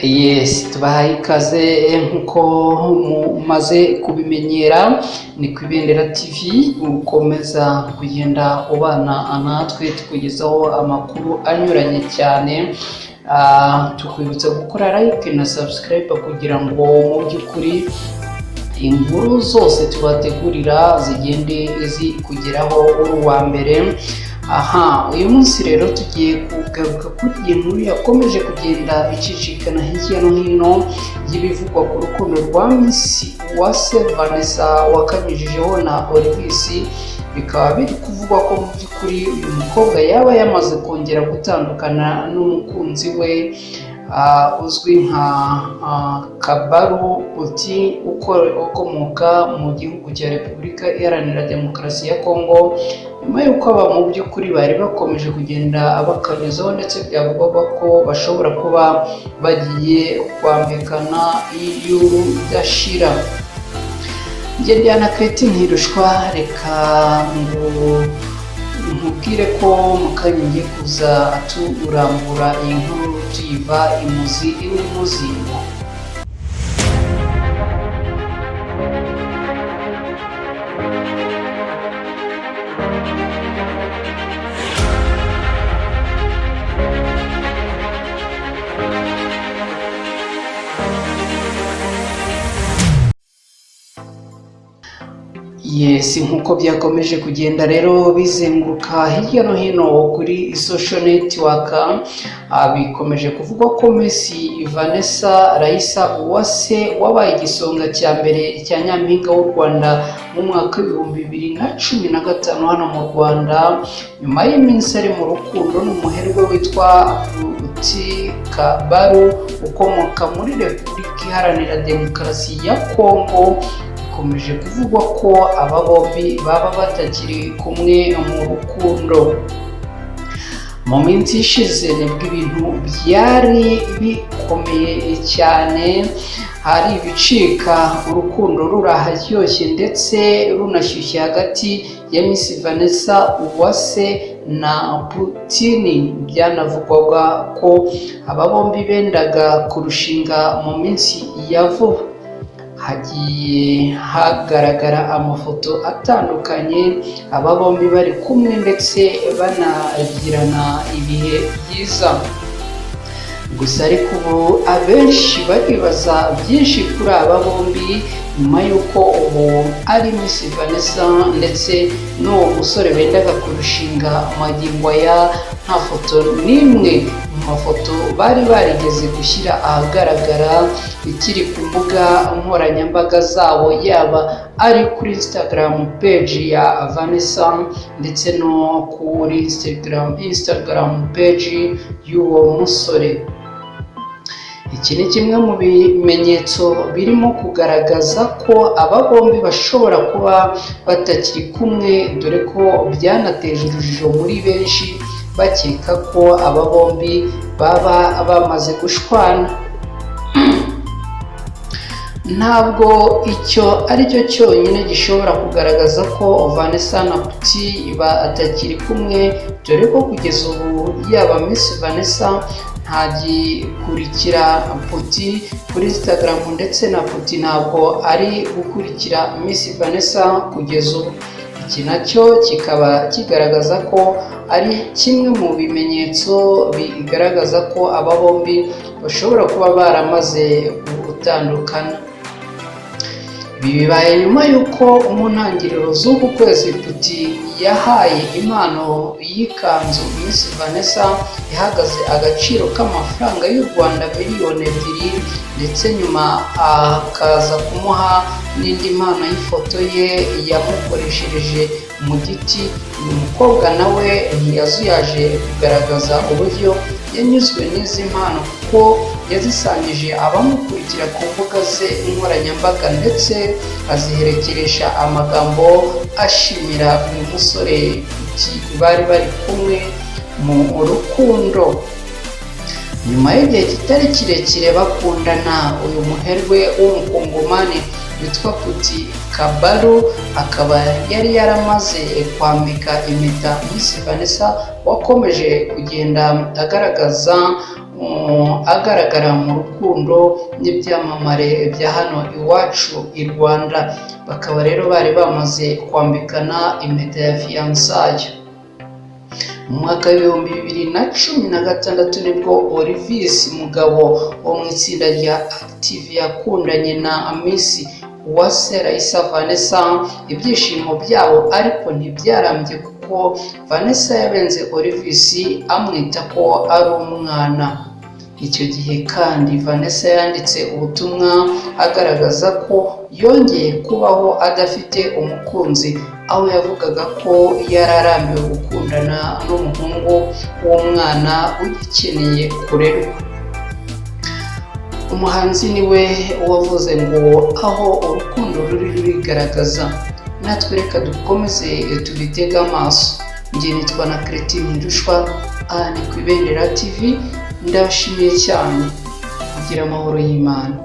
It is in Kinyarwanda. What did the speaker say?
Yes, tubahaye ikaze nk'uko mumaze kubimenyera, ni ku Ibendera TV ukomeza kugenda ubana natwe tukugezaho amakuru anyuranye cyane. Tukwibutsa gukora like na subscribe kugira ngo mu by'ukuri inkuru zose tubategurira zigende zikugeraho uri uwa mbere. Uyu munsi rero tugiye kugaruka kuri iyi nkuru yakomeje kugenda icicikana hirya no hino y'ibivugwa ku rukundo rwa Miss Uwase Vanessa wakanyujijeho na Olvis. Bikaba biri kuvugwa ko mu by'ukuri uyu mukobwa yaba yamaze kongera gutandukana n'umukunzi we uzwi nka Kabaru Uti ukomoka mu gihugu cya Repubulika Iharanira Demokarasi ya Kongo, nyuma y'uko aba mu by'ukuri bari bakomeje kugenda bakanyuzaho ndetse byavugwaga ko bashobora kuba bagiye kwambikana y'urudashira. Diana Kate Ntirushwa, reka ngo nkubwire ko mu kanya ngiye kuza turambura iyi nkuru tuyiva imuzi n'umuzingo. Yes, nk'uko byakomeje kugenda rero bizenguruka hirya no hino kuri social network, bikomeje kuvugwa ko Miss Vanessa Raissa Uwase wabaye igisonga cya mbere cya Nyampinga w'u Rwanda mu mwaka w'ibihumbi 2015 hano mu Rwanda, nyuma y'iminsi ari mu rukundo n'umuherwe witwa Uti Kabaru ukomoka muri Repubulika Iharanira Demokarasi ya Kongo. Bikomeje kuvugwa ko aba bombi baba batakiri kumwe mu rukundo. Mu minsi ishize nibwo ibintu byari bikomeye cyane, hari ibicika urukundo rurahashyushye ndetse runashyushye hagati ya Miss Vanessa Uwase na Putin. Byanavugwaga ko aba bombi bendaga kurushinga mu minsi ya vuba. Hagiye hagaragara amafoto atandukanye aba bombi bari kumwe ndetse banagirana ibihe byiza. Gusa ariko ubu abenshi baribaza byinshi kuri aba bombi nyuma y'uko ubu ari Miss Vanessa ndetse n'uwo musore bendaga kurushinga magingo aya nta foto n'imwe mu mafoto bari barigeze gushyira ahagaragara ikiri ku mbuga nkoranyambaga zabo, yaba ari kuri Instagram page ya Vanessa ndetse no kuri Instagram page y'uwo musore. Iki ni kimwe mu bimenyetso birimo kugaragaza ko aba bombi bashobora kuba batakiri kumwe, dore ko byanateje urujijo muri benshi bakeka ko aba bombi baba bamaze gushwana. Ntabwo icyo ari cyo cyonyine gishobora kugaragaza ko Vanessa na Putin batakiri kumwe, dore ko kugeza ubu yaba Miss Vanessa ntagikurikira Putin kuri Instagram ndetse na Putin ntabwo ari gukurikira Miss Vanessa kugeza ubu. Iki nacyo kikaba kigaragaza ko ari kimwe mu bimenyetso bigaragaza ko aba bombi bashobora kuba baramaze gutandukana. Ibi bibaye nyuma y'uko mu ntangiriro z'uku kwezi Putin yahaye impano y'ikanzu Miss Vanessa ihagaze agaciro k'amafaranga y'u Rwanda miliyoni 2, ndetse nyuma akaza kumuha n'indi mpano y'ifoto ye yamukoreshereje mu giti. Uyu mukobwa nawe ntiyazuyaje kugaragaza uburyo yanyuzwe n'izi mpano kuko yazisangije abamukurikira ku mbuga ze nkoranyambaga ndetse aziherekeresha amagambo ashimira uyu musore bari kumwe mu rukundo. Nyuma y'igihe kitari kirekire bakundana, uyu muherwe w'umukongomani witwa Kuti Kabaro, akaba yari yaramaze kwambika impeta Miss Vanessa, wakomeje kugenda agaragara mu rukundo n'ibyamamare bya hano iwacu i Rwanda. Bakaba rero bari bamaze kwambikana impeta ya fiançailles. Mu mwaka w'ibihumbi 2016 nibwo Olivis Mugabo wo mu itsinda rya Active yakundanye na Miss Uwase Raissa Vanessa. Ibyishimo byabo ariko ntibyarambye kuko Vanessa yabenze Olivis amwita ko ari umwana. Icyo gihe kandi Vanessa yanditse ubutumwa agaragaza ko yongeye kubaho adafite umukunzi, aho yavugaga ko yararambiwe gukundana n'umuhungu w'umwana ugikeneye kurerwa. Umuhanzi niwe wavuze ngo aho urukundo ruri rurigaragaza. Natwe reka dukomeze tubitega amaso. Njye nitwa na Cretine Ndushwa, aha ni ku Ibendera TV. Ndabashimiye cyane, kugira amahoro y'Imana.